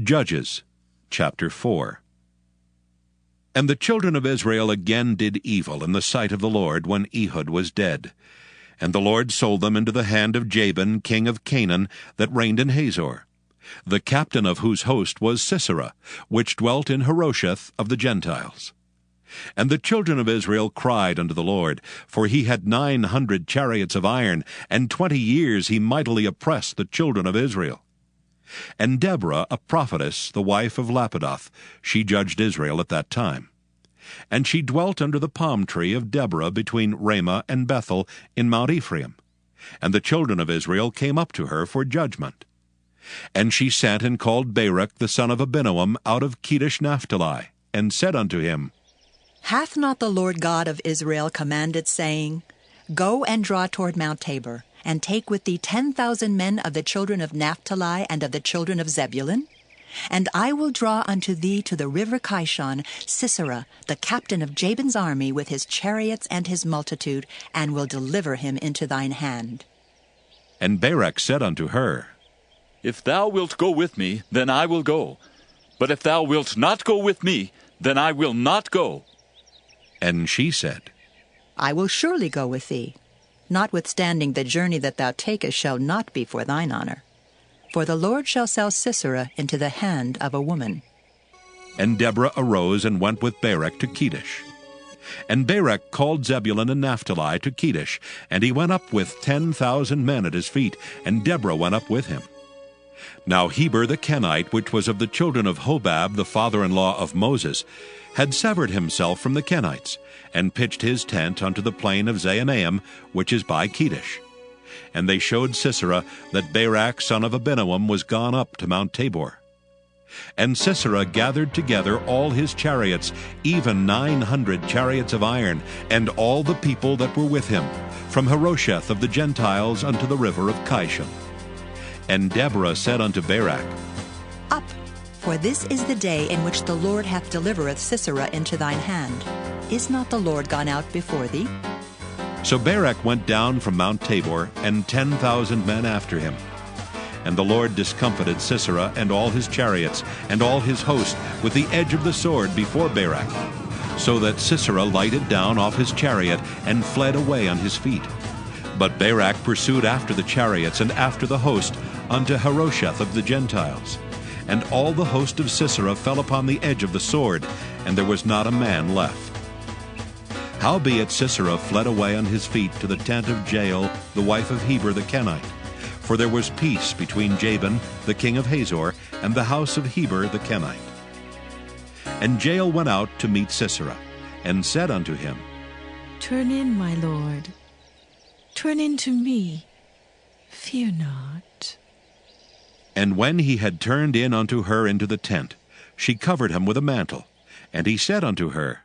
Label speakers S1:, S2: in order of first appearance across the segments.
S1: Judges chapter 4. And the children of Israel again did evil in the sight of the Lord when Ehud was dead. And the Lord sold them into the hand of Jabin, king of Canaan, that reigned in Hazor, the captain of whose host was Sisera, which dwelt in Harosheth of the Gentiles. And the children of Israel cried unto the Lord, for he had 900 chariots of iron, and 20 years he mightily oppressed the children of Israel. And Deborah, a prophetess, the wife of Lapidoth, she judged Israel at that time. And she dwelt under the palm tree of Deborah between Ramah and Bethel in Mount Ephraim. And the children of Israel came up to her for judgment. And she sent and called Barak the son of Abinoam out of Kedesh Naphtali, and said unto him,
S2: Hath not the Lord God of Israel commanded, saying, Go and draw toward Mount Tabor, and take with thee 10,000 men of the children of Naphtali and of the children of Zebulun? And I will draw unto thee to the river Kishon Sisera, the captain of Jabin's army, with his chariots and his multitude, and will deliver him into thine hand.
S1: And Barak said unto her,
S3: If thou wilt go with me, then I will go. But if thou wilt not go with me, then I will not go.
S1: And she said,
S2: I will surely go with thee. Notwithstanding the journey that thou takest shall not be for thine honor. For the Lord shall sell Sisera into the hand of a woman.
S1: And Deborah arose and went with Barak to Kedesh. And Barak called Zebulun and Naphtali to Kedesh, and he went up with 10,000 men at his feet, and Deborah went up with him. Now Heber the Kenite, which was of the children of Hobab, the father-in-law of Moses, had severed himself from the Kenites, and pitched his tent unto the plain of Zaanaim, which is by Kedesh. And they showed Sisera that Barak son of Abinoam was gone up to Mount Tabor. And Sisera gathered together all his chariots, even 900 chariots of iron, and all the people that were with him, from Harosheth of the Gentiles unto the river of Kishon. And Deborah said unto Barak,
S2: Up, for this is the day in which the Lord hath delivereth Sisera into thine hand. Is not the Lord gone out before thee?
S1: So Barak went down from Mount Tabor, and 10,000 men after him. And the Lord discomfited Sisera and all his chariots, and all his host, with the edge of the sword before Barak, so that Sisera lighted down off his chariot, and fled away on his feet. But Barak pursued after the chariots and after the host unto Harosheth of the Gentiles. And all the host of Sisera fell upon the edge of the sword, and there was not a man left. Howbeit Sisera fled away on his feet to the tent of Jael, the wife of Heber the Kenite. For there was peace between Jabin, the king of Hazor, and the house of Heber the Kenite. And Jael went out to meet Sisera, and said unto him,
S4: Turn in, my lord. Turn in to me. Fear not.
S1: And when he had turned in unto her into the tent, she covered him with a mantle. And he said unto her,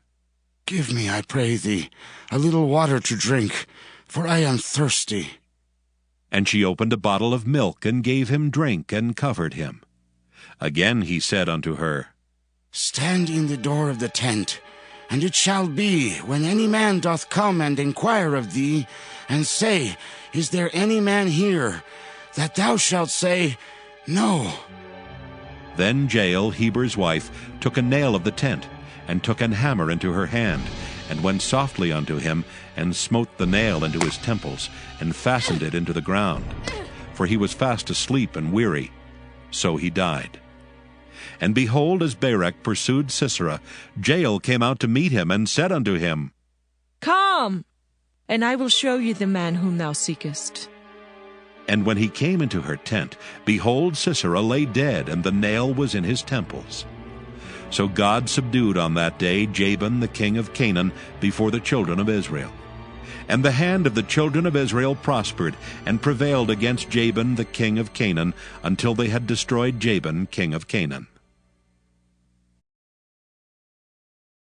S5: Give me, I pray thee, a little water to drink, for I am thirsty.
S1: And she opened a bottle of milk, and gave him drink, and covered him. Again he said unto her,
S5: Stand in the door of the tent, and it shall be, when any man doth come and inquire of thee, and say, Is there any man here? That thou shalt say, No.
S1: Then Jael, Heber's wife, took a nail of the tent, and took an hammer into her hand, and went softly unto him, and smote the nail into his temples, and fastened it into the ground. For he was fast asleep and weary. So he died. And behold, as Barak pursued Sisera, Jael came out to meet him, and said unto him,
S4: Come, and I will show you the man whom thou seekest.
S1: And when he came into her tent, behold, Sisera lay dead, and the nail was in his temples. So God subdued on that day Jabin the king of Canaan before the children of Israel. And the hand of the children of Israel prospered, and prevailed against Jabin the king of Canaan, until they had destroyed Jabin king of Canaan.